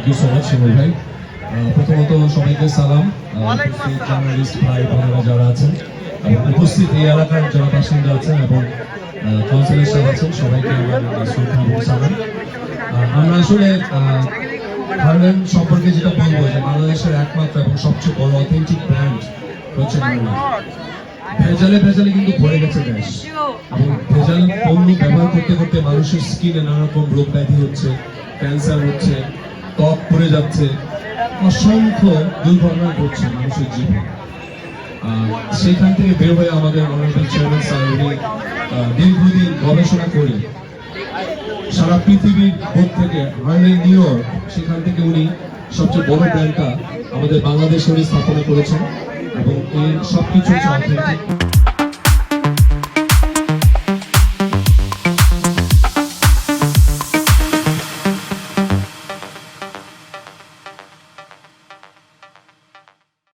Thank you so much শিমুল ভাই। প্রথমত সবাইকে সালাম, জার্নালিস্ট ভাই বোনেরা যারা আছেন এবং উপস্থিত এই এলাকার যারা বাসিন্দা আছেন এবং কাউন্সিলর সাহেব আছেন, সবাইকে আমার শ্রদ্ধা এবং সালাম। আমরা আসলে হারল্যান্ড সম্পর্কে যেটা বলবো যে বাংলাদেশের একমাত্র এবং সবচেয়ে বড় অথেন্টিক ব্র্যান্ড হচ্ছে হারল্যান্ড। ভেজালে ভেজালে কিন্তু ভরে গেছে দেশ এবং ভেজাল পণ্য ব্যবহার করতে করতে মানুষের স্কিনে নানা রকম রোগ ব্যাধি হচ্ছে, ক্যান্সার হচ্ছে, ত্বক পড়ে যাচ্ছে, অসংখ্য দুর্ঘটনা ঘটছে মানুষের জীবন। সেখান থেকে বের হয়ে আমাদের অনারেবল চেয়ারম্যান স্যার উনি দীর্ঘদিন গবেষণা করে সারা পৃথিবীর বোধ থেকে হার্ল্যান্ড নিউ ইয়র্ক, সেখান থেকে উনি সবচেয়ে বড় ব্র্যান্ডটা আমাদের বাংলাদেশে উনি স্থাপনা করেছেন এবং এর সবকিছু